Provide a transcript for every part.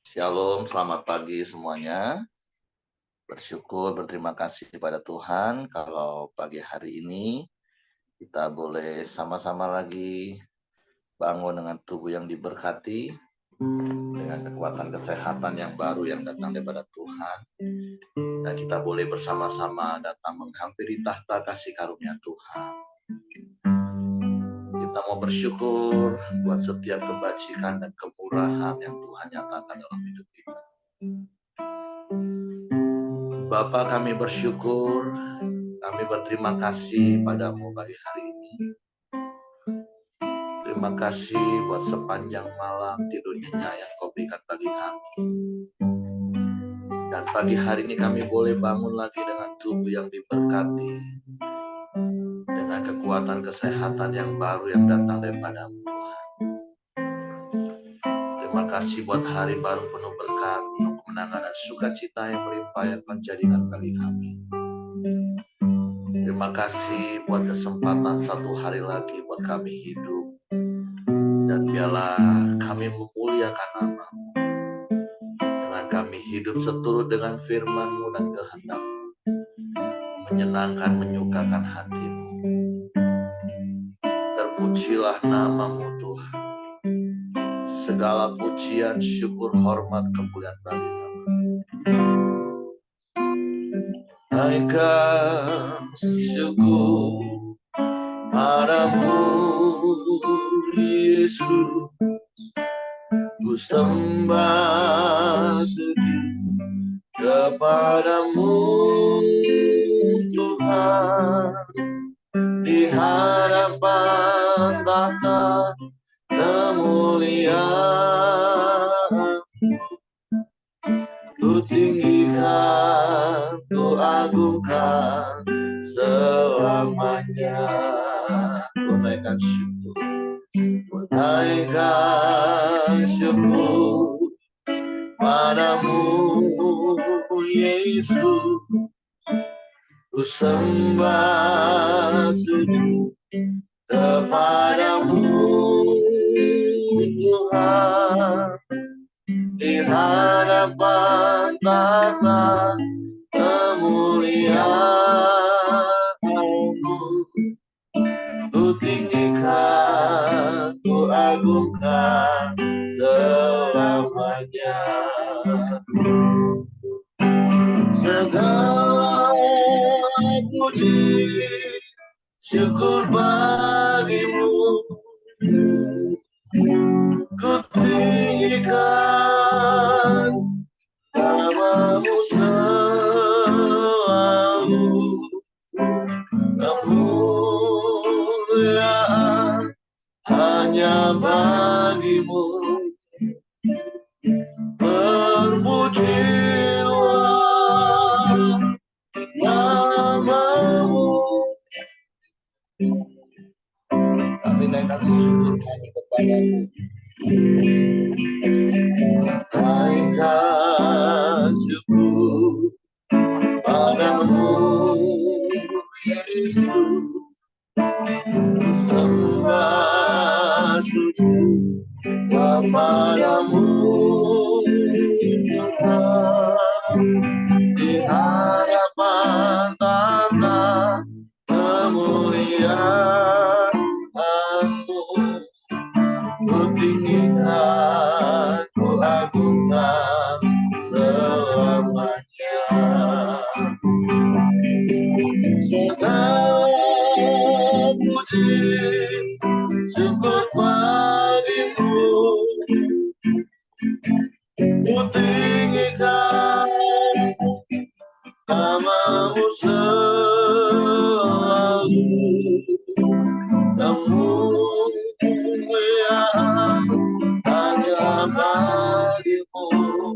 Shalom, selamat pagi semuanya. Bersyukur, berterima kasih kepada Tuhan kalau pagi hari ini kita boleh sama-sama lagi bangun dengan tubuh yang diberkati, dengan kekuatan kesehatan yang baru yang datang daripada Tuhan. Dan kita boleh bersama-sama datang menghampiri tahta kasih karunia Tuhan. Kita mau bersyukur buat setiap kebajikan dan kemurahan yang Tuhan nyatakan dalam hidup kita. Bapa, kami bersyukur, kami berterima kasih padamu pagi hari ini. Terima kasih buat sepanjang malam tidur nyenyak yang kau berikan bagi kami. Dan pagi hari ini kami boleh bangun lagi dengan tubuh yang diberkati, dengan kekuatan kesehatan yang baru yang datang daripadamu Tuhan. Terima kasih buat hari baru penuh berkat, penuh kemenangan dan sukacita yang melimpah yang kau jadikan bagi kami. Terima kasih buat kesempatan satu hari lagi buat kami hidup. Dan biarlah kami memuliakan nama-Mu. Dengan kami hidup seturut dengan firman-Mu dan kehendak-Mu. Menyenangkan, menyukakan hati-Mu. Terpujilah nama-Mu Tuhan. Segala pujian, syukur, hormat, kemuliaan bagi nama-Mu. Naikkan syukur padamu Yesus, ku sembah sujud kepadamu Tuhan, di hadapan tahta kemuliaan. Ku tinggikan, ku agungkan selamanya. Ku naikkan syukur, ku naikkan syukur padamu Yesus, ku sembah sujud kepadamu Tuhan, di hadapan tahta kemuliaan-Mu. Ku tinggikan, ku agungkan selamanya. Segala puji syukur bagi-Mu, ku tinggikan nama-Mu selalu. Kemuliaan hanya bagi-Mu. Terpujilah nama-Mu. Kami naikkan syukur kami kepadamu. Naikkan syukur padamu Yesus, sembah sujud kepadamu Tuhan, di hadapan tahta kemuliaan-Mu. Ku tinggikan, ku agungkan selamanya. Segala puji syukur bagi-Mu, ku tinggikan nama-Mu selalu. Kemuliaan hanya bagi-Mu.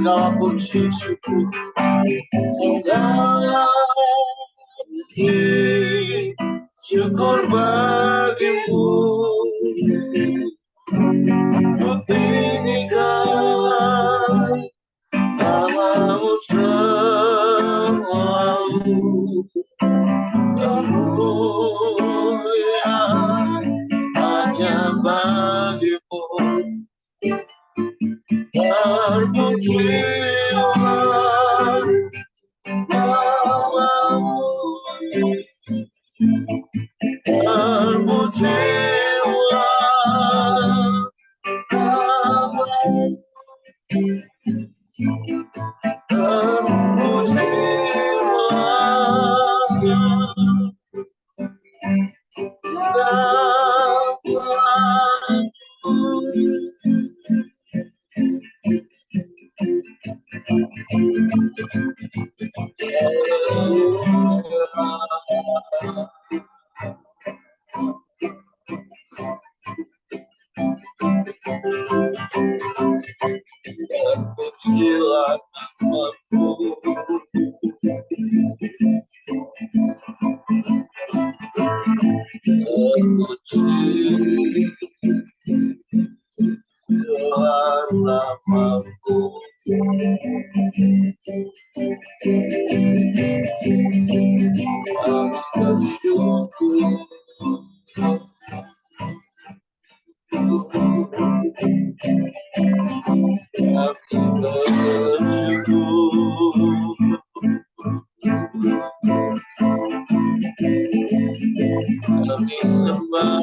segala puji syukur, segala puji syukur bagimu. Ku tinggikan namamu selalu, kemuliaan hanya bagimu. Terpujilah namamu, terpujilah namamu, terpujilah namamu, terpujilah namamu. Kami bersyukur, kami bersyukur, kami sembah,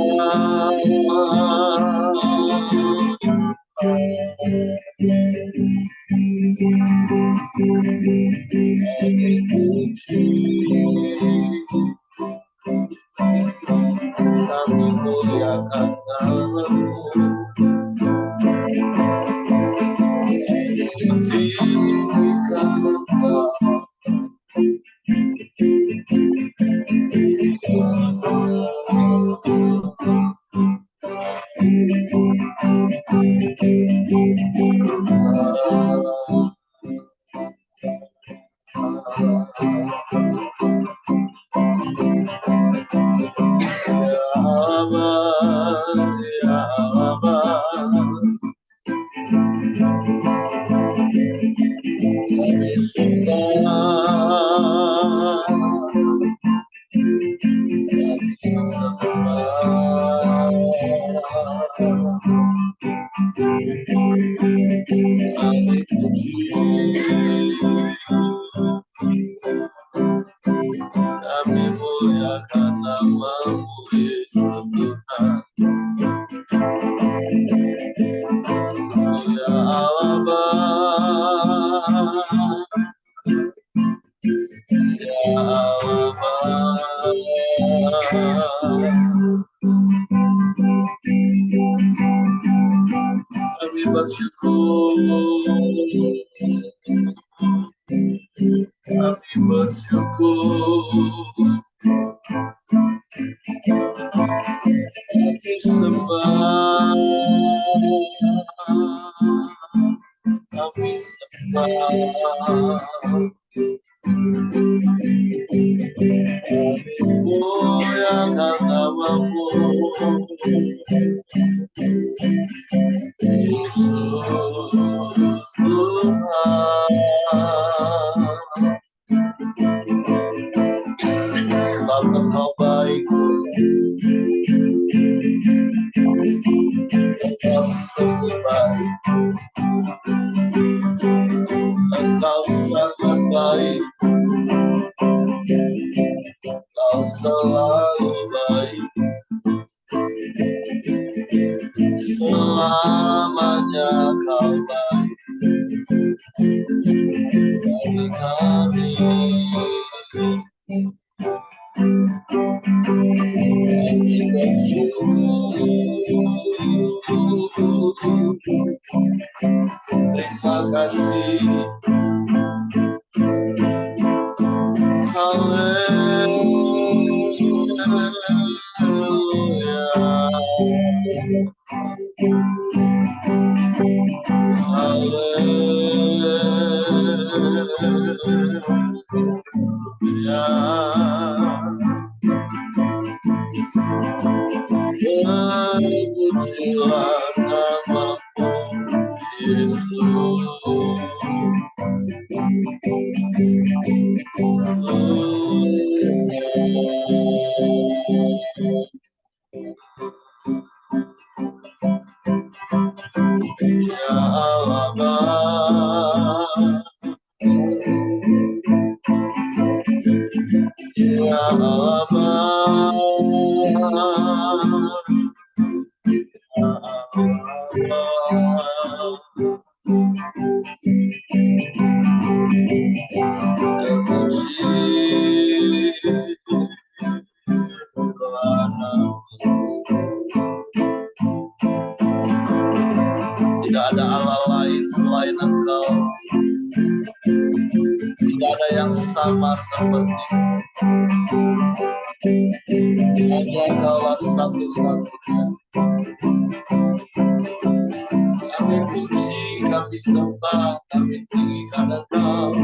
kami puji, kami muliakan namamu. Tinggikan Engkau, ya Allah, kami sembah, kami sembah, kami puji, kami muliakan namamu Yesus Tuhan. Ya Allah, ya Allah, kami bersyukur, kami bersyukur, kami sembah, kami sembah, kami muliakan namamu Yesus Tuhan. Sebab Engkau baik, Engkau sungguh baik, Engkau sangat baik, Engkau selalu baik, selamanya Kau baik bagi kami. Kami bersyukur, terima kasih. Haleluya, haleluya. Tidak ada Allah lain selain Engkau. Tidak ada yang sama seperti hanya Engkaulah satu-satunya. Kami puji, kami sembah, kami tinggikan Engkau.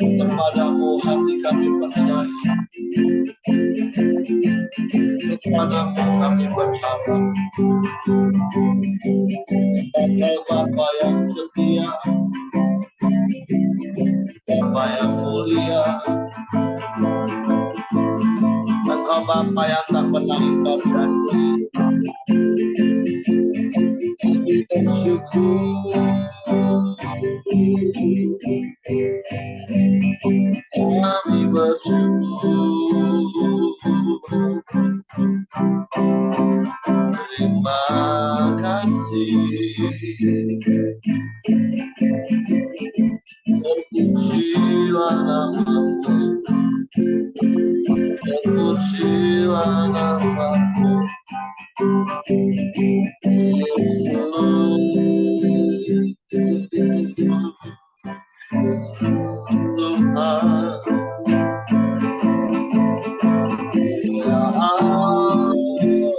Kepadamu hati kami percaya, kepadamu kami berharap. Sebagai Bapa yang setia, Bapa yang mulia, Engkau Bapa yang tak pernah ingkar janji. Kami bersyukur, kami bersyukur. Terima kasih. Terpujilah namamu, terpujilah namamu, Yesus Tuhan. Ya Allah, ya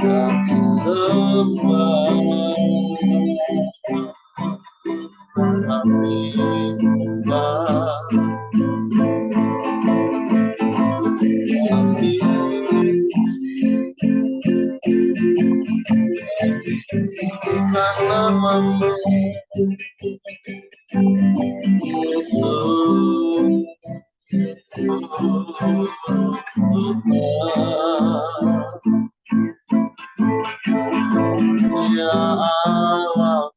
kami sembah, kami sembah, kami tinggikan namamu, Yesus ya Allah,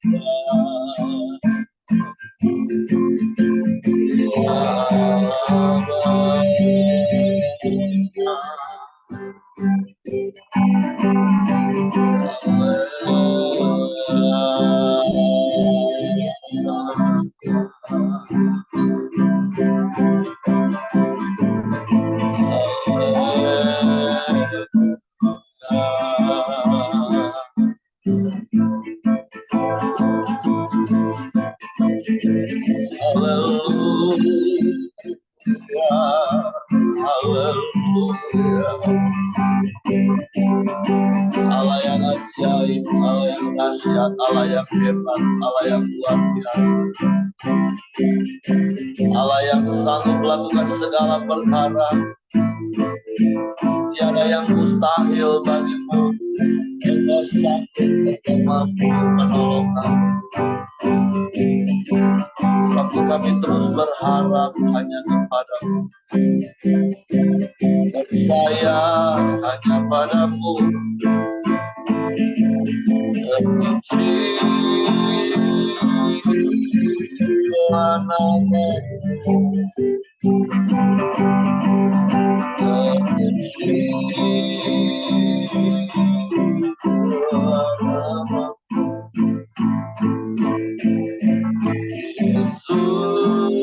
ya Allah. Allah yang ajaib, Allah yang dahsyat, Allah yang hebat, Allah yang luar biasa, Allah yang sanggup melakukan segala perkara. Tiada yang mustahil bagimu. Engkau sanggup, Engkau mampu menolong kami. Waktu kami terus berharap hanya kepadamu, percaya hanya padamu. Terpuji namamu, terpuji namamu, Yesus Tuhan.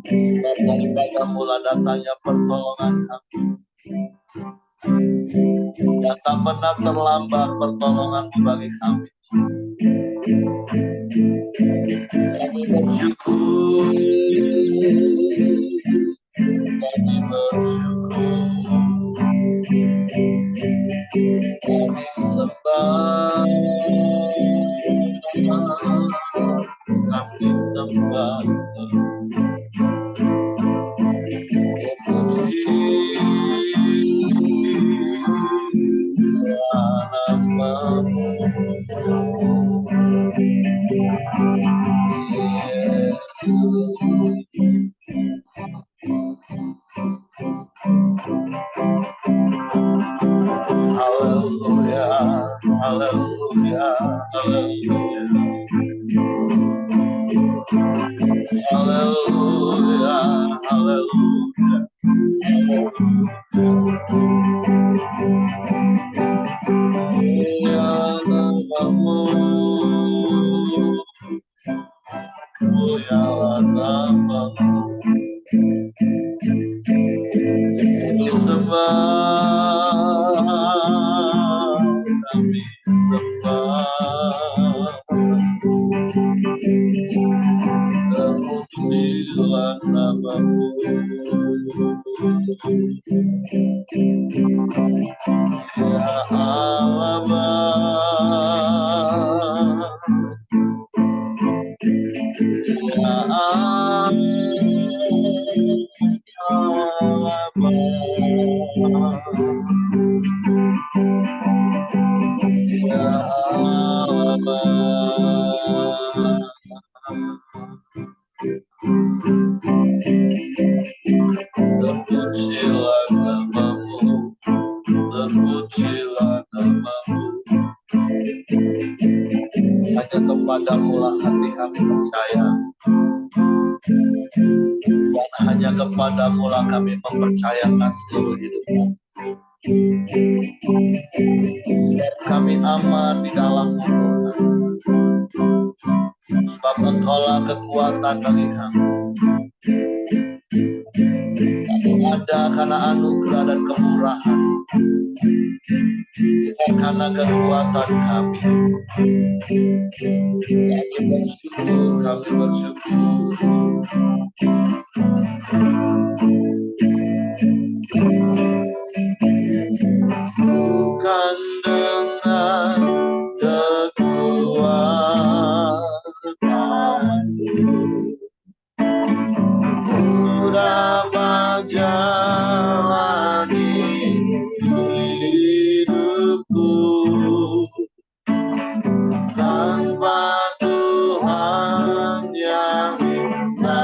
Sebab daripada-Mu lah datangnya pertolongan kami, dan tak pernah terlambat pertolongan-Mu bagi kami. Kami bersyukur, kami bersyukur, kami sembah, Hallelujah, hallelujah, hallelujah. Hallelujah, hallelujah. Ya namamu, ya namamu. Kami sembah, kami sembah. Terpujilah namamu. Ya Allah, ya Allah, ya Allah. Terpujilah namamu, terpujilah namamu. Hanya kepadamu lah hati kami percaya, dan hanya kepadamu lah kami mempercayakan seluruh hidup kami. Sebab kami aman di dalam Tuhan, sebab Engkaulah kekuatan bagi kami. Kami ada karena anugerah dan kemurahan, bukan karena kekuatan kami. Kami bersyukur, kami bersyukur. Bukan dengan kekuatanku, ku dapat jalani hidupku tanpa Tuhan yang bisa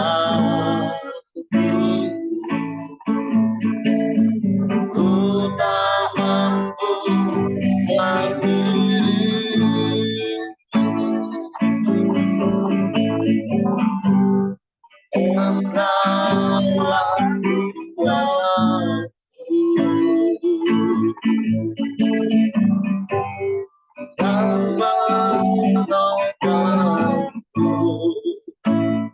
ku tak mampu sendiri. Engkaulah Tuhanku, tanpa taubatku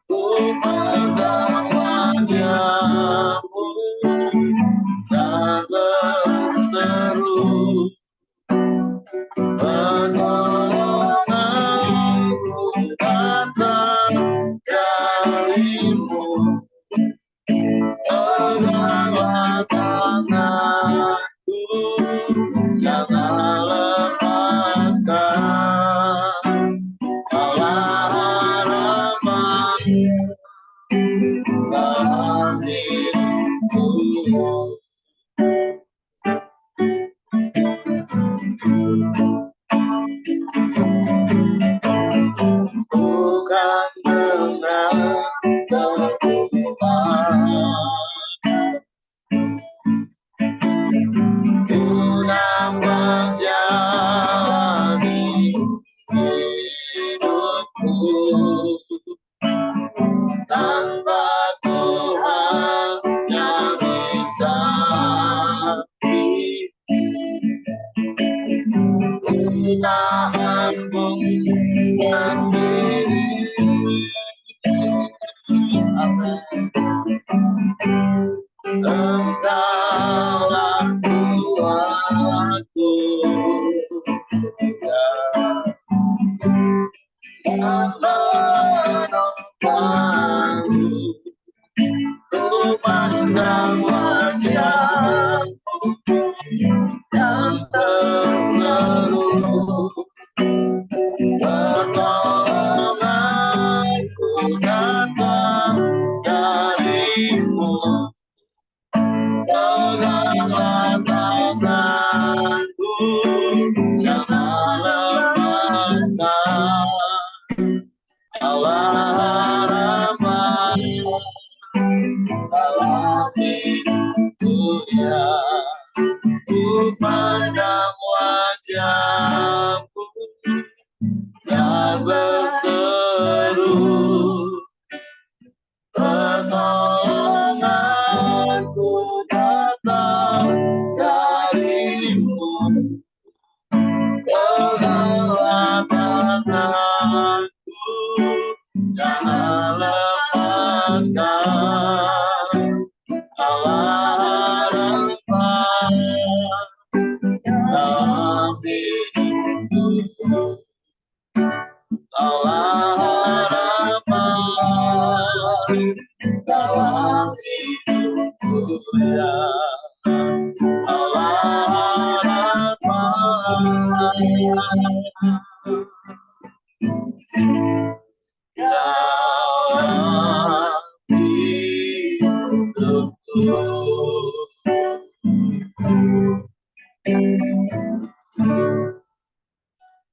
ku pandang wajah-Mu dan berseru, pertolonganku datang dari-Mu. Peganglah tanganku, jangan lepaskan. Kaulah harapan dalam hidupku. Bukan dengan kekuatan ku dapat jalani hidupku tanpa Tuhan yang bisa ku tak mampu sendiri. Amen. Engkaulah Tuhanku, yang menopangku, ku pandang wajah-Mu yang terseru, pertolonganku datang dari-Mu. Peganglah tanganku, jangan dan berseru, pertolonganku datang darimu. Peganglah tanganku, jangan lepaskan. Allah harapan dalam hidupku, Allah harapan dalam hidupku, ya Allah harapan dalam hidupku.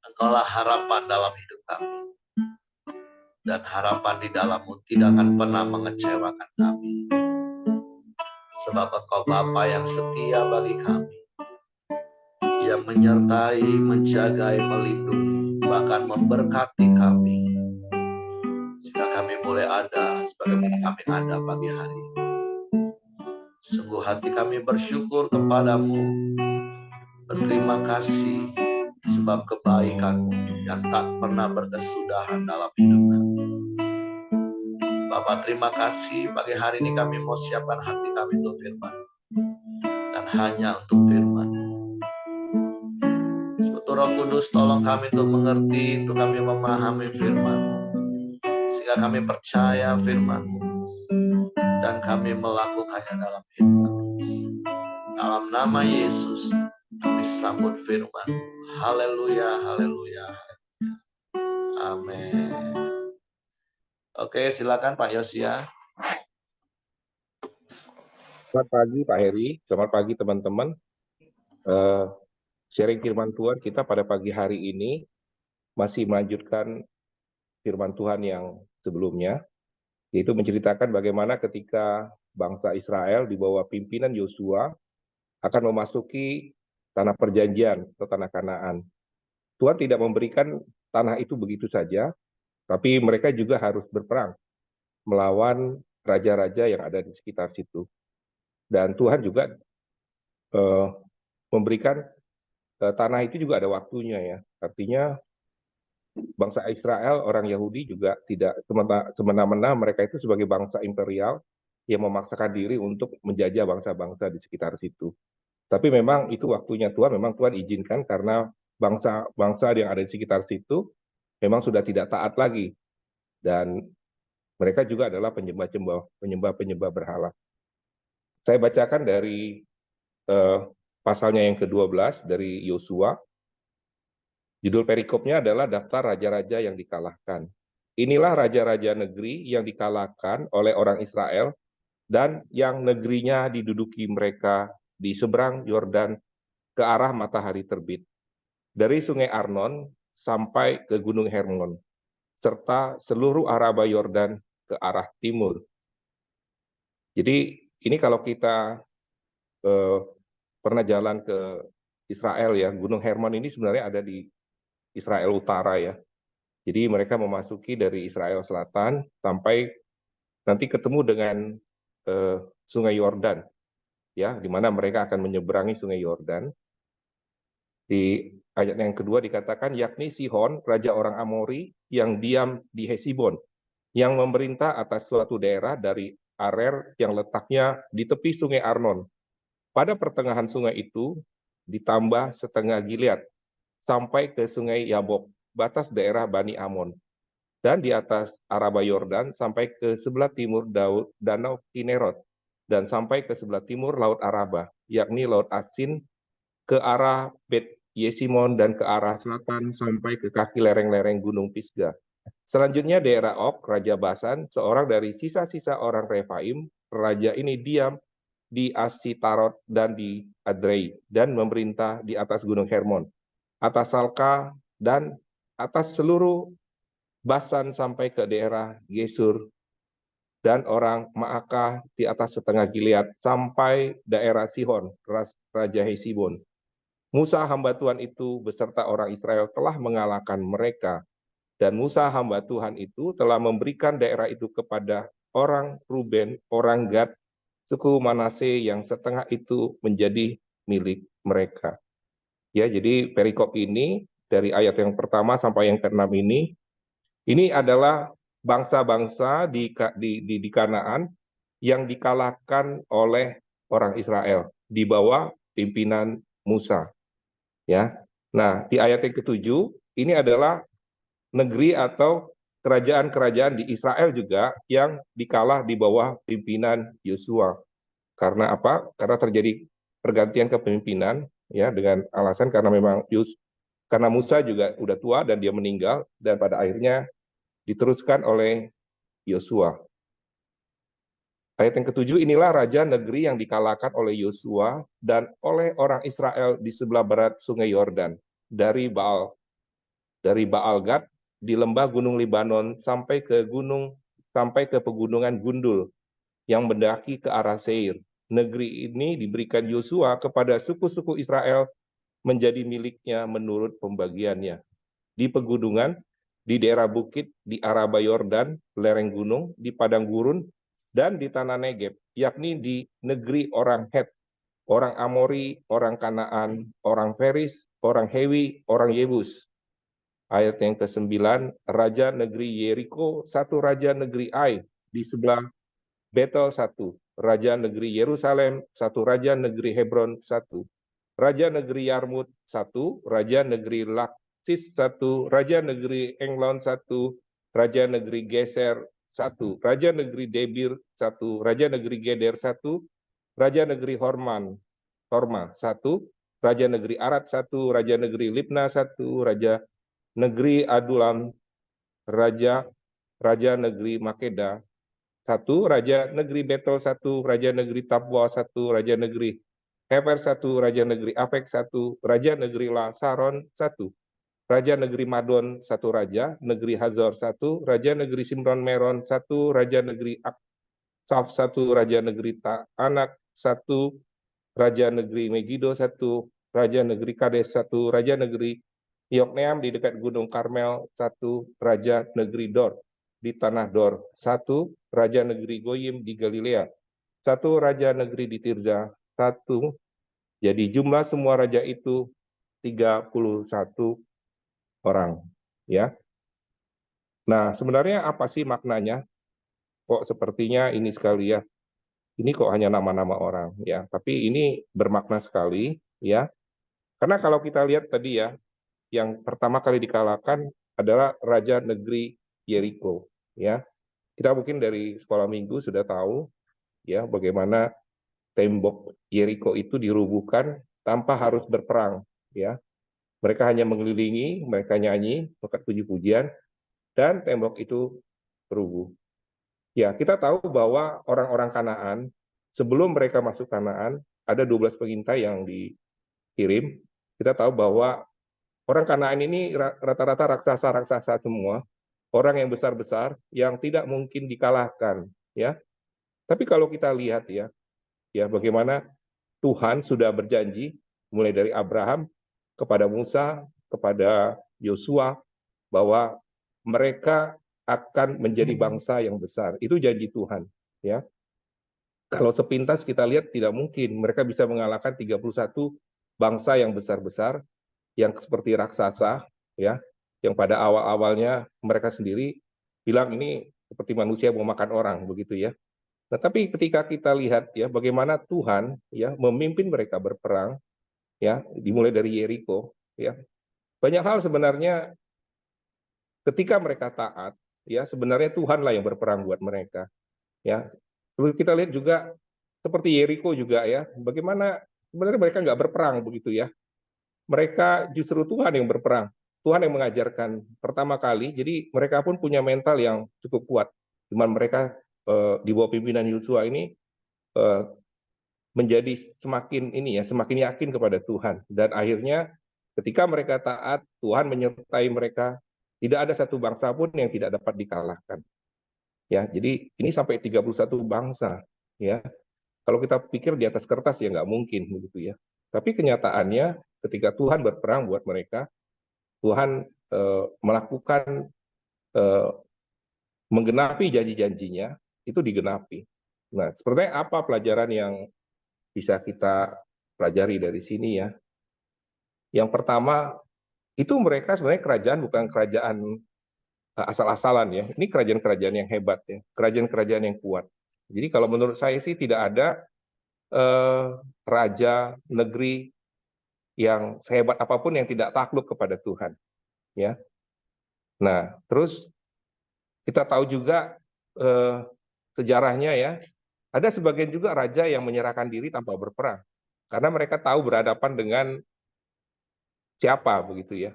Engkaulah harapan dalam hidup kami, dan harapan di dalam-Mu tidak akan pernah mengecewakan kami, sebab Engkau Bapa yang setia bagi kami, yang menyertai, menjagai, melindungi, bahkan memberkati kami, sehingga kami boleh ada sebagaimana kami ada pagi hari ini. Sungguh hati kami bersyukur kepadamu, berterima kasih sebab kebaikan-Mu yang tak pernah berkesudahan dalam hidup kami. Bapa, terima kasih pagi hari ini kami mau siapkan hati kami untuk firman, dan hanya untuk firman. Roh Kudus, tolong kami untuk mengerti, untuk kami memahami firman-Mu, sehingga kami percaya firman-Mu, dan kami melakukannya dalam hidup. Dalam nama Yesus, kami sambut firman-Mu. Haleluya, haleluya, haleluya. Amin. Oke, silakan Pak Yosia. Selamat pagi Pak Heri, selamat pagi teman-teman. Sharing firman Tuhan kita pada pagi hari ini masih melanjutkan firman Tuhan yang sebelumnya, yaitu menceritakan bagaimana ketika bangsa Israel di bawah pimpinan Yosua akan memasuki tanah perjanjian atau tanah Kanaan. Tuhan tidak memberikan tanah itu begitu saja, tapi mereka juga harus berperang melawan raja-raja yang ada di sekitar situ. Dan Tuhan juga memberikan tanah itu juga ada waktunya ya. Artinya bangsa Israel, orang Yahudi juga tidak semena-mena mereka itu sebagai bangsa imperial yang memaksakan diri untuk menjajah bangsa-bangsa di sekitar situ. Tapi memang itu waktunya Tuhan, memang Tuhan izinkan karena bangsa-bangsa yang ada di sekitar situ memang sudah tidak taat lagi. Dan mereka juga adalah penyembah berhala. Saya bacakan dari pasalnya yang ke-12 dari Yosua. Judul perikopnya adalah daftar raja-raja yang dikalahkan. Inilah raja-raja negeri yang dikalahkan oleh orang Israel dan yang negerinya diduduki mereka di seberang Yordan ke arah matahari terbit. Dari sungai Arnon sampai ke gunung Hermon, serta seluruh Araba Yordan ke arah timur. Jadi ini kalau kita pernah jalan ke Israel ya, gunung Hermon ini sebenarnya ada di Israel Utara ya. Jadi mereka memasuki dari Israel Selatan sampai nanti ketemu dengan Sungai Yordan, ya, di mana mereka akan menyeberangi Sungai Yordan. Di ayat yang kedua dikatakan, yakni Sihon, raja orang Amori, yang diam di Hesibon, yang memerintah atas suatu daerah dari Arer yang letaknya di tepi Sungai Arnon. Pada pertengahan sungai itu ditambah setengah Gilead sampai ke Sungai Yabok, batas daerah Bani Amon, dan di atas Araba Yordan sampai ke sebelah timur Danau Kinerot, dan sampai ke sebelah timur Laut Araba, yakni Laut Asin, ke arah Bet Yesimon, dan ke arah selatan sampai ke kaki lereng-lereng Gunung Pisgah. Selanjutnya daerah Og, Raja Basan, seorang dari sisa-sisa orang Refaim. Raja ini diam di Asitarot dan di Adrei, dan memerintah di atas Gunung Hermon, atas Salka, dan atas seluruh Basan sampai ke daerah Gesur, dan orang Maakah di atas setengah Gilead sampai daerah Sihon, Raja Hesibon. Musa hamba Tuhan itu beserta orang Israel telah mengalahkan mereka Dan Musa hamba Tuhan itu telah memberikan daerah itu kepada orang Ruben, orang Gad, suku Manase yang setengah itu menjadi milik mereka. Ya, jadi perikop ini dari ayat yang pertama sampai yang ke-6 ini adalah bangsa-bangsa di Kanaan yang dikalahkan oleh orang Israel di bawah pimpinan Musa. Ya, nah di ayat yang ke-7 ini adalah negeri atau kerajaan-kerajaan di Israel juga yang dikalah di bawah pimpinan Yosua. Karena apa? Karena terjadi pergantian kepemimpinan ya dengan alasan karena memang karena Musa juga udah tua dan dia meninggal dan pada akhirnya diteruskan oleh Yosua. Ayat yang ke-7, inilah raja negeri yang dikalahkan oleh Yosua dan oleh orang Israel di sebelah barat sungai Yordan, dari Baal Gad di lembah gunung Libanon sampai ke pegunungan Gundul yang mendaki ke arah Seir. Negeri ini diberikan Yosua kepada suku-suku Israel menjadi miliknya menurut pembagiannya. Di pegunungan, di daerah bukit, di Araba Yordan, lereng gunung, di padang gurun, dan di tanah Negeb, yakni di negeri orang Het, orang Amori, orang Kanaan, orang Feris, orang Hewi, orang Yebus. Ayat yang ke-9, Raja negeri Yeriko, satu Raja negeri Ai, di sebelah Betel satu, Raja negeri Yerusalem, satu Raja negeri Hebron satu, Raja negeri Yarmut satu, Raja negeri Laksis satu, Raja negeri Englon satu, Raja negeri Geser satu, Raja negeri Debir satu, Raja negeri Geder satu, Raja negeri Horma satu, Raja negeri Arad satu, Raja negeri Libna satu, Raja negeri Adulam, Raja negeri Makeda satu, Raja negeri Betel satu, Raja negeri Tapwa satu, Raja negeri Hefer satu, Raja negeri Afek satu, Raja negeri Lasaron satu, Raja negeri Madon satu Raja, negeri Hazor satu, Raja negeri Simron Meron satu, Raja negeri Aksaf satu, Raja negeri Ta'anak satu, Raja negeri Megido satu, Raja negeri Kades satu, Raja negeri Yokneam di dekat Gunung Karmel satu, Raja negeri Dor di tanah Dor satu, Raja negeri Goyim di Galilea satu, Raja negeri di Tirza satu. Jadi jumlah semua raja itu 31 orang. Ya. Nah, sebenarnya apa sih maknanya? Kok sepertinya ini sekali ya. Ini kok hanya nama-nama orang ya. Tapi ini bermakna sekali ya. Karena kalau kita lihat tadi ya, yang pertama kali dikalahkan adalah Raja Negeri Yeriko ya. Kita mungkin dari sekolah minggu sudah tahu ya bagaimana tembok Yeriko itu dirubuhkan tanpa harus berperang ya. Mereka hanya mengelilingi, mereka nyanyi, berkat puji-pujian, dan tembok itu rubuh. Ya, kita tahu bahwa orang-orang Kanaan, sebelum mereka masuk Kanaan, ada 12 pengintai yang dikirim. Kita tahu bahwa orang Kanaan ini rata-rata raksasa-raksasa semua, orang yang besar-besar, yang tidak mungkin dikalahkan. Ya, tapi kalau kita lihat ya bagaimana Tuhan sudah berjanji, mulai dari Abraham, kepada Musa, kepada Yosua, bahwa mereka akan menjadi bangsa yang besar. Itu janji Tuhan. Ya. Kalau sepintas kita lihat tidak mungkin mereka bisa mengalahkan 31 bangsa yang besar-besar, yang seperti raksasa, ya, yang pada awal-awalnya mereka sendiri bilang ini seperti manusia mau makan orang, begitu ya. Nah, tapi ketika kita lihat ya bagaimana Tuhan ya memimpin mereka berperang, ya dimulai dari Yeriko ya banyak hal sebenarnya ketika mereka taat ya sebenarnya Tuhanlah yang berperang buat mereka ya. Lalu kita lihat juga seperti Yeriko juga ya bagaimana sebenarnya mereka nggak berperang begitu ya, mereka justru Tuhan yang berperang, Tuhan yang mengajarkan pertama kali, jadi mereka pun punya mental yang cukup kuat. Cuman mereka di bawah pimpinan Yosua ini eh, menjadi semakin yakin kepada Tuhan, dan akhirnya ketika mereka taat, Tuhan menyertai mereka, tidak ada satu bangsa pun yang tidak dapat dikalahkan ya. Jadi ini sampai 31 bangsa ya, kalau kita pikir di atas kertas ya nggak mungkin begitu ya, tapi kenyataannya ketika Tuhan berperang buat mereka, Tuhan melakukan eh, menggenapi janji-janjinya itu digenapi. Nah, sebenarnya apa pelajaran yang bisa kita pelajari dari sini ya? Yang pertama, itu mereka sebenarnya kerajaan bukan kerajaan asal-asalan ya. Ini kerajaan-kerajaan yang hebat ya, kerajaan-kerajaan yang kuat. Jadi kalau menurut saya sih tidak ada eh, raja negeri yang sehebat apapun yang tidak takluk kepada Tuhan ya. Nah, terus kita tahu juga eh, sejarahnya ya, ada sebagian juga raja yang menyerahkan diri tanpa berperang karena mereka tahu berhadapan dengan siapa begitu ya.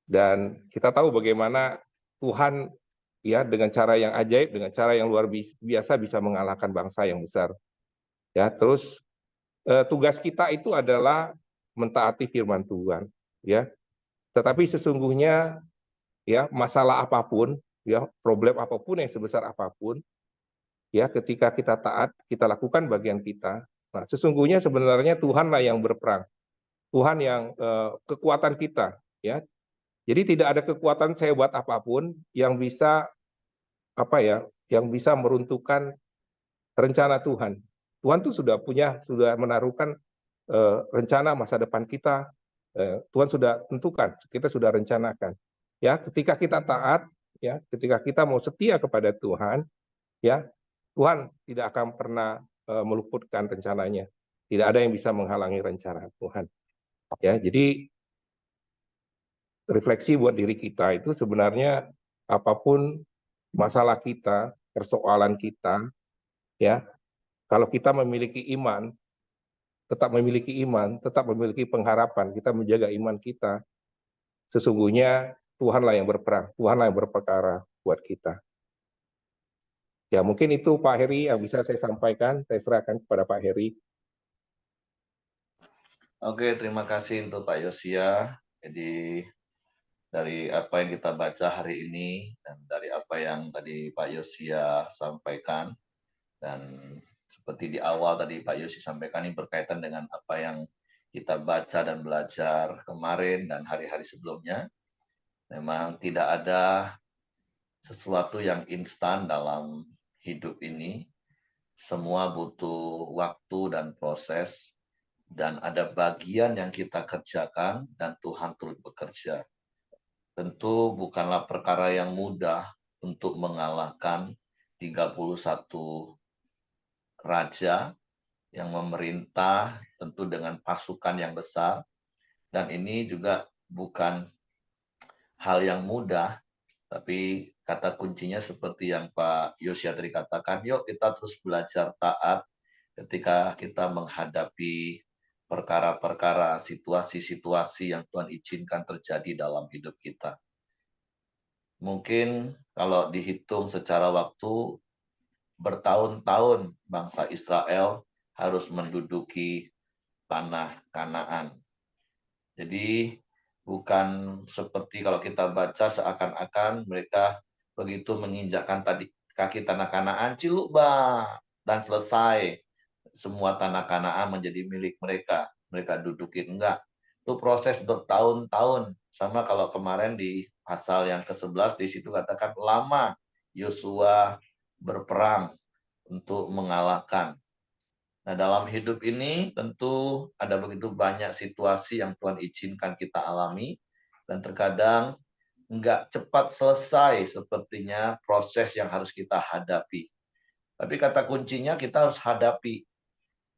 Dan kita tahu bagaimana Tuhan ya dengan cara yang ajaib, dengan cara yang luar biasa bisa mengalahkan bangsa yang besar. Ya, terus tugas kita itu adalah mentaati firman Tuhan, ya. Tetapi sesungguhnya ya masalah apapun, ya problem apapun yang sebesar apapun, ya ketika kita taat, kita lakukan bagian kita. Nah, sesungguhnya sebenarnya Tuhanlah yang berperang, Tuhan yang kekuatan kita, ya. Jadi tidak ada kekuatan sehebat apapun yang bisa apa ya, yang bisa meruntuhkan rencana Tuhan. Tuhan tuh sudah menaruhkan rencana masa depan kita. Tuhan sudah tentukan, kita sudah rencanakan. Ya, ketika kita taat, ya, ketika kita mau setia kepada Tuhan, ya, Tuhan tidak akan pernah meluputkan rencananya. Tidak ada yang bisa menghalangi rencana Tuhan. Ya, jadi refleksi buat diri kita itu sebenarnya apapun masalah kita, persoalan kita, ya, kalau kita memiliki iman, tetap memiliki pengharapan, kita menjaga iman kita, sesungguhnya Tuhanlah yang berperang, Tuhanlah yang berperkara buat kita. Ya mungkin itu Pak Heri yang bisa saya sampaikan, saya serahkan kepada Pak Heri. Oke, terima kasih untuk Pak Yosia. Jadi dari apa yang kita baca hari ini dan dari apa yang tadi Pak Yosia sampaikan, dan seperti di awal tadi Pak Yosia sampaikan ini berkaitan dengan apa yang kita baca dan belajar kemarin dan hari-hari sebelumnya. Memang tidak ada sesuatu yang instan dalam hidup ini. Semua butuh waktu dan proses, dan ada bagian yang kita kerjakan dan Tuhan turut bekerja. Tentu bukanlah perkara yang mudah untuk mengalahkan 31 raja yang memerintah, tentu dengan pasukan yang besar, dan ini juga bukan hal yang mudah, tapi kata kuncinya seperti yang Pak Yosia tadi katakan, yuk kita terus belajar taat ketika kita menghadapi perkara-perkara, situasi-situasi yang Tuhan izinkan terjadi dalam hidup kita. Mungkin kalau dihitung secara waktu, bertahun-tahun bangsa Israel harus menduduki tanah Kanaan. Jadi bukan seperti kalau kita baca seakan-akan mereka begitu menginjakkan tadi kaki tanah Kanaan, cilukba, dan selesai. Semua tanah Kanaan menjadi milik mereka. Mereka dudukin, enggak. Itu proses bertahun-tahun. Sama kalau kemarin di pasal yang ke-11, di situ katakan lama Yosua berperang untuk mengalahkan. Nah, dalam hidup ini tentu ada begitu banyak situasi yang Tuhan izinkan kita alami, dan terkadang enggak cepat selesai sepertinya proses yang harus kita hadapi. Tapi kata kuncinya kita harus hadapi.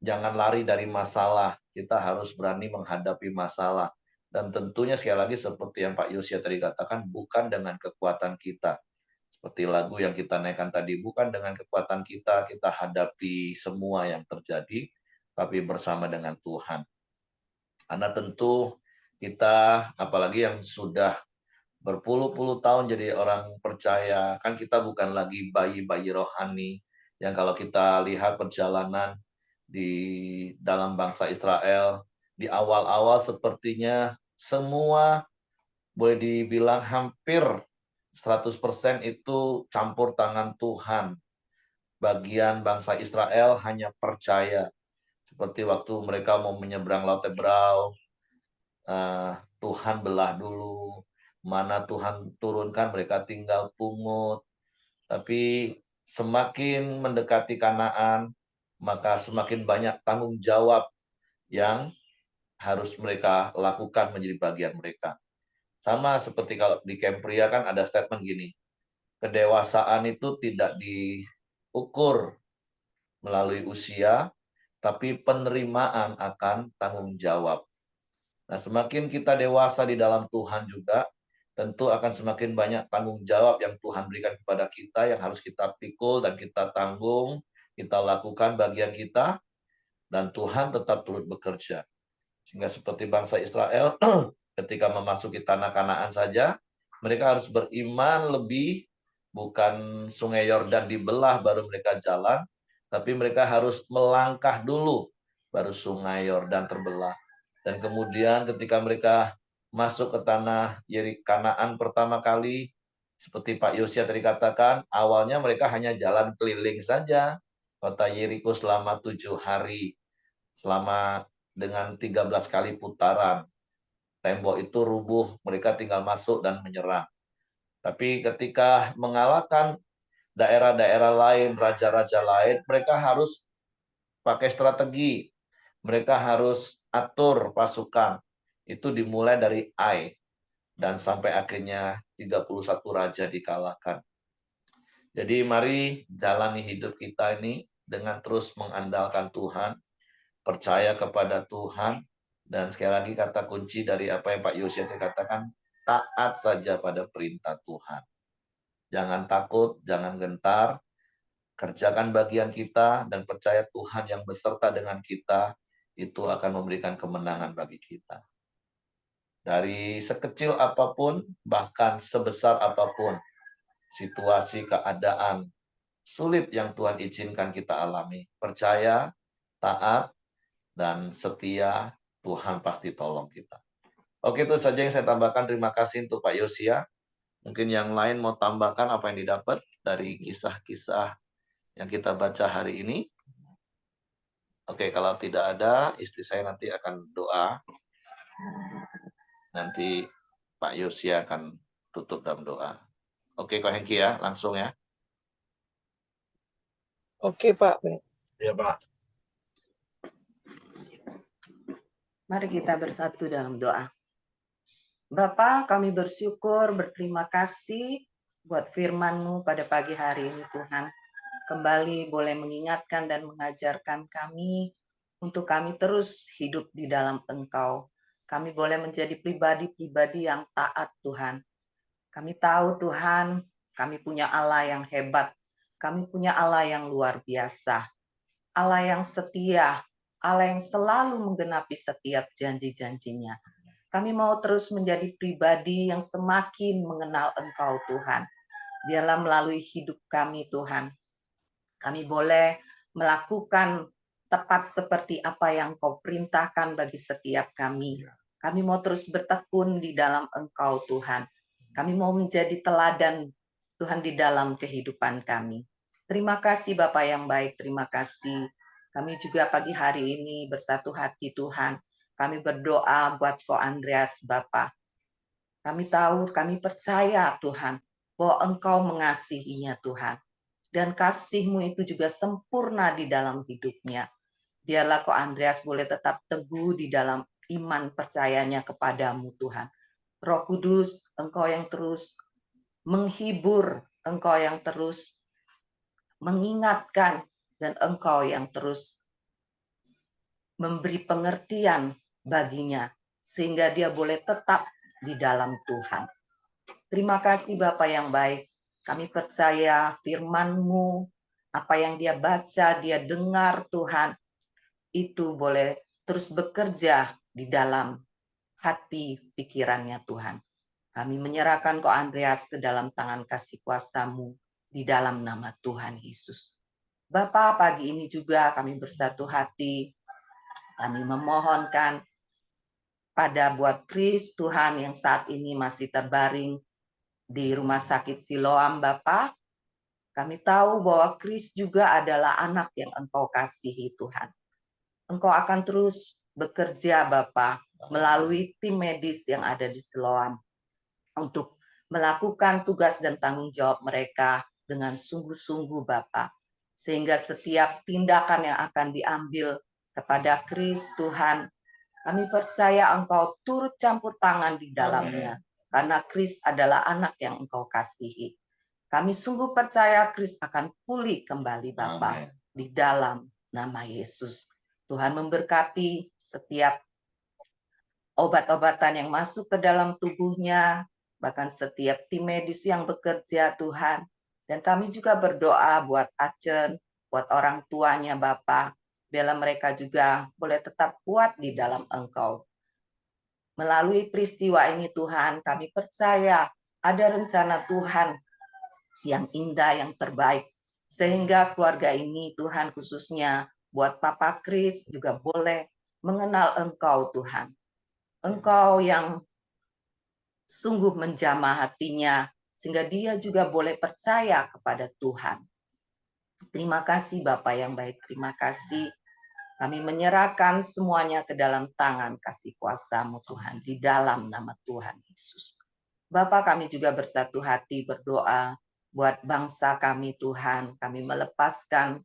Jangan lari dari masalah. Kita harus berani menghadapi masalah. Dan tentunya sekali lagi seperti yang Pak Yosia tadi katakan, bukan dengan kekuatan kita. Seperti lagu yang kita naikkan tadi, bukan dengan kekuatan kita hadapi semua yang terjadi, tapi bersama dengan Tuhan. Karena tentu kita, apalagi yang sudah berpuluh-puluh tahun jadi orang percaya, kan kita bukan lagi bayi-bayi rohani, yang kalau kita lihat perjalanan di dalam bangsa Israel, di awal-awal sepertinya semua boleh dibilang hampir 100% itu campur tangan Tuhan. Bagian bangsa Israel hanya percaya. Seperti waktu mereka mau menyeberang Laut Tebrau, Tuhan belah dulu. mana Tuhan turunkan mereka tinggal pungut. Tapi semakin mendekati Kanaan, maka semakin banyak tanggung jawab yang harus mereka lakukan menjadi bagian mereka. Sama seperti kalau di camp pria kan ada statement gini, kedewasaan itu tidak diukur melalui usia, tapi penerimaan akan tanggung jawab. Nah, semakin kita dewasa di dalam Tuhan juga, tentu akan semakin banyak tanggung jawab yang Tuhan berikan kepada kita, yang harus kita pikul dan kita tanggung, kita lakukan bagian kita, dan Tuhan tetap turut bekerja. Sehingga seperti bangsa Israel, ketika memasuki tanah Kanaan saja, mereka harus beriman lebih, bukan sungai Yordan dibelah baru mereka jalan, tapi mereka harus melangkah dulu, baru sungai Yordan terbelah. Dan kemudian ketika mereka masuk ke tanah Kanaan pertama kali, seperti Pak Yosia tadi katakan, awalnya mereka hanya jalan keliling saja kota Yeriko selama 7 hari, selama dengan 13 kali putaran. Tembok itu rubuh, mereka tinggal masuk dan menyerang. Tapi ketika mengalahkan daerah-daerah lain, raja-raja lain, mereka harus pakai strategi. Mereka harus atur pasukan. Itu dimulai dari Ai. Dan sampai akhirnya 31 raja dikalahkan. Jadi mari jalani hidup kita ini dengan terus mengandalkan Tuhan, percaya kepada Tuhan, dan sekali lagi kata kunci dari apa yang Pak Yosia katakan, taat saja pada perintah Tuhan. Jangan takut, jangan gentar, kerjakan bagian kita, dan percaya Tuhan yang beserta dengan kita, itu akan memberikan kemenangan bagi kita. Dari sekecil apapun, bahkan sebesar apapun, situasi, keadaan, sulit yang Tuhan izinkan kita alami. Percaya, taat, dan setia, Tuhan pasti tolong kita. Oke, itu saja yang saya tambahkan. Terima kasih untuk Pak Yosia. Mungkin yang lain mau tambahkan apa yang didapat dari kisah-kisah yang kita baca hari ini. Oke, kalau tidak ada, istri saya nanti akan doa. Nanti Pak Yosia akan tutup dalam doa. Oke, Ko Hengki ya, langsung ya. Oke, Pak. Ya, Pak. Mari kita bersatu dalam doa. Bapa, kami bersyukur, berterima kasih buat firman-Mu pada pagi hari ini, Tuhan. Kembali boleh mengingatkan dan mengajarkan kami untuk kami terus hidup di dalam Engkau. Kami boleh menjadi pribadi-pribadi yang taat, Tuhan. Kami tahu, Tuhan, kami punya Allah yang hebat. Kami punya Allah yang luar biasa. Allah yang setia, Allah yang selalu menggenapi setiap janji-janjinya. Kami mau terus menjadi pribadi yang semakin mengenal Engkau, Tuhan. Biarlah melalui hidup kami, Tuhan, kami boleh melakukan tepat seperti apa yang Kau perintahkan bagi setiap kami. Kami mau terus bertekun di dalam Engkau, Tuhan. Kami mau menjadi teladan, Tuhan, di dalam kehidupan kami. Terima kasih, Bapak yang baik. Terima kasih. Kami juga pagi hari ini bersatu hati, Tuhan. Kami berdoa buat Ko Andreas, Bapak. Kami tahu, kami percaya, Tuhan, bahwa Engkau mengasihinya, Tuhan. Dan kasih-Mu itu juga sempurna di dalam hidupnya. Biarlah Ko Andreas boleh tetap teguh di dalam iman percayanya kepadamu, Tuhan. Roh Kudus, Engkau yang terus menghibur, Engkau yang terus mengingatkan, dan Engkau yang terus memberi pengertian baginya, sehingga dia boleh tetap di dalam Tuhan. Terima kasih Bapa yang baik. Kami percaya firman-Mu, apa yang dia baca, dia dengar, Tuhan, itu boleh terus bekerja di dalam hati pikirannya, Tuhan. Kami menyerahkan Ko Andreas ke dalam tangan kasih kuasa-Mu di dalam nama Tuhan Yesus. Bapa, pagi ini juga kami bersatu hati. Kami memohonkan pada buat Kris, Tuhan, yang saat ini masih terbaring di rumah sakit Siloam, Bapa. Kami tahu bahwa Kris juga adalah anak yang Engkau kasihi, Tuhan. Engkau akan terus bekerja, Bapa, melalui tim medis yang ada di Siloam. untuk melakukan tugas dan tanggung jawab mereka dengan sungguh-sungguh Bapa. Sehingga setiap tindakan yang akan diambil kepada Kris Tuhan, kami percaya Engkau turut campur tangan di dalamnya. Karena Kris adalah anak yang Engkau kasihi. Kami sungguh percaya Kris akan pulih kembali Bapa di dalam nama Yesus. Tuhan memberkati setiap obat-obatan yang masuk ke dalam tubuhnya, bahkan setiap tim medis yang bekerja Tuhan. Dan kami juga berdoa buat Acen, buat orang tuanya Bapa, biarlah mereka juga boleh tetap kuat di dalam Engkau. Melalui peristiwa ini Tuhan, kami percaya ada rencana Tuhan yang indah, yang terbaik. Sehingga keluarga ini Tuhan khususnya buat Papa Kris juga boleh mengenal Engkau Tuhan. Engkau yang sungguh menjamah hatinya, sehingga dia juga boleh percaya kepada Tuhan. Terima kasih Bapak yang baik, terima kasih. Kami menyerahkan semuanya ke dalam tangan kasih kuasa-Mu Tuhan, di dalam nama Tuhan Yesus. Bapak, kami juga bersatu hati berdoa buat bangsa kami Tuhan. Kami melepaskan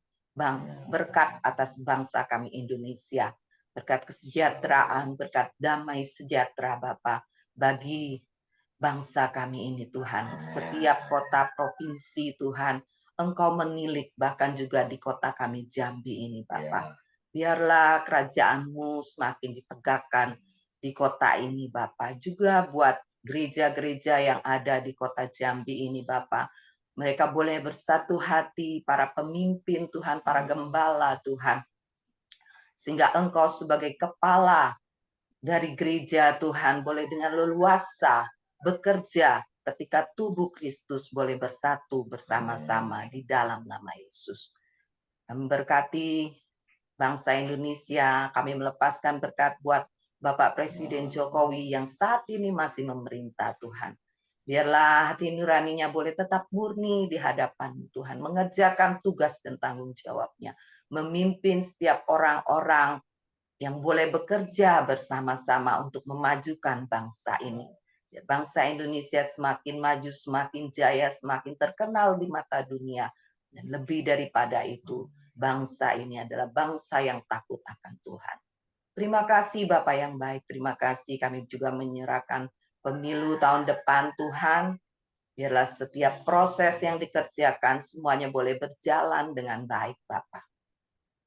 berkat atas bangsa kami Indonesia. Berkat kesejahteraan, berkat damai sejahtera Bapak bagi bangsa kami ini Tuhan. Setiap kota provinsi Tuhan, Engkau menilik, bahkan juga di kota kami Jambi ini Bapak. Biarlah kerajaan-Mu semakin ditegakkan di kota ini Bapak. Juga buat gereja-gereja yang ada di kota Jambi ini Bapak. Mereka boleh bersatu hati, para pemimpin Tuhan, para gembala Tuhan. Sehingga Engkau sebagai kepala dari gereja Tuhan boleh dengan leluasa bekerja ketika tubuh Kristus boleh bersatu bersama-sama di dalam nama Yesus. Kami berkati bangsa Indonesia, kami melepaskan berkat buat Bapak Presiden Jokowi yang saat ini masih memerintah Tuhan. Biarlah hati nuraninya boleh tetap murni di hadapan Tuhan, mengerjakan tugas dan tanggung jawabnya, memimpin setiap orang-orang yang boleh bekerja bersama-sama untuk memajukan bangsa ini. Bangsa Indonesia semakin maju, semakin jaya, semakin terkenal di mata dunia. Dan lebih daripada itu, bangsa ini adalah bangsa yang takut akan Tuhan. Terima kasih Bapak yang baik, terima kasih. Kami juga menyerahkan pemilu tahun depan Tuhan. Biarlah setiap proses yang dikerjakan semuanya boleh berjalan dengan baik Bapak.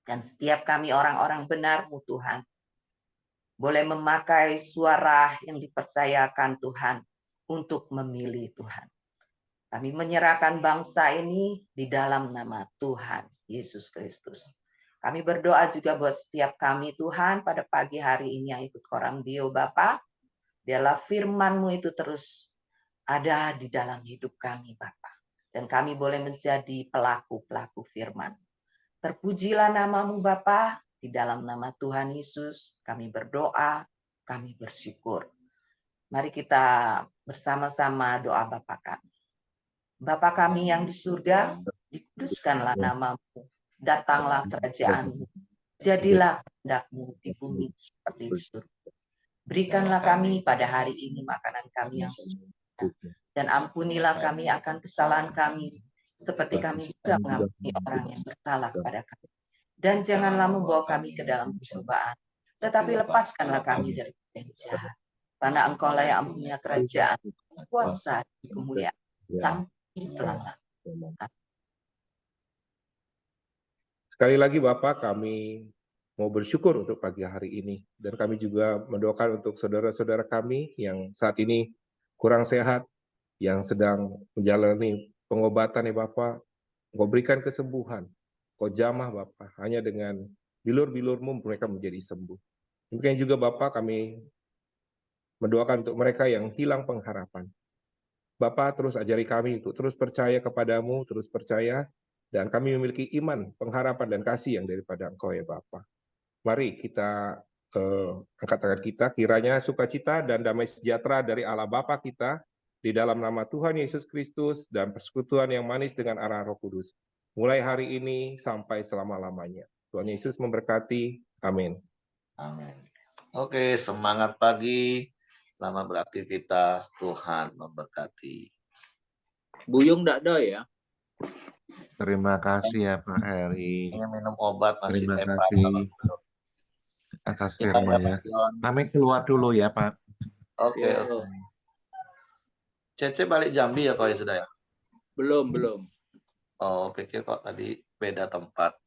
Dan setiap kami orang-orang benar-Mu Tuhan, boleh memakai suara yang dipercayakan Tuhan untuk memilih Tuhan. Kami menyerahkan bangsa ini di dalam nama Tuhan Yesus Kristus. Kami berdoa juga buat setiap kami Tuhan pada pagi hari ini yang ikut Koram Dio Bapa. Biarlah firman-Mu itu terus ada di dalam hidup kami Bapa. Dan kami boleh menjadi pelaku-pelaku firman. Terpujilah nama-Mu Bapa, di dalam nama Tuhan Yesus kami berdoa, kami bersyukur. Mari kita bersama-sama doa Bapa kami. Bapa kami yang di surga, dikuduskanlah nama-Mu, datanglah kerajaan-Mu, jadilah kehendak-Mu di bumi seperti di surga. Berikanlah kami pada hari ini makanan kami yang secukupnya, dan ampunilah kami akan kesalahan kami, seperti kami juga mengampuni orang yang bersalah kepada kami. Dan janganlah membawa kami ke dalam pencobaan, tetapi lepaskanlah kami dari yang jahat. Karena Engkau-lah yang punya kerajaan, kuasa, kemuliaan, sampai selamanya. Sekali lagi Bapak, kami mau bersyukur untuk pagi hari ini. Dan kami juga mendoakan untuk saudara-saudara kami yang saat ini kurang sehat, yang sedang menjalani pengobatan ya Bapak. Engkau berikan kesembuhan. Engkau jamah Bapak, hanya dengan bilur-bilur-Mu mereka menjadi sembuh. Demikian juga Bapak, kami mendoakan untuk mereka yang hilang pengharapan. Bapak terus ajari kami untuk terus percaya kepadamu, terus percaya, dan kami memiliki iman, pengharapan, dan kasih yang daripada Engkau ya Bapak. Mari kita angkat tangan kita, kiranya sukacita dan damai sejahtera dari Allah Bapa kita, di dalam nama Tuhan Yesus Kristus, dan persekutuan yang manis dengan arah Roh Kudus, mulai hari ini sampai selama-lamanya. Tuhan Yesus memberkati. Amin. Amin. Oke, semangat pagi Selamat beraktivitas. Tuhan memberkati. Buyung nggak ada ya? Terima kasih ya Pak Heri. Ingin minum obat masih Terima tempat. kasih atas firman-Nya. Kami keluar dulu ya Pak. Oke, Yo. oke. Cece balik Jambi ya kok ya sudah ya? Belum. Oh, pikir kok tadi beda tempat.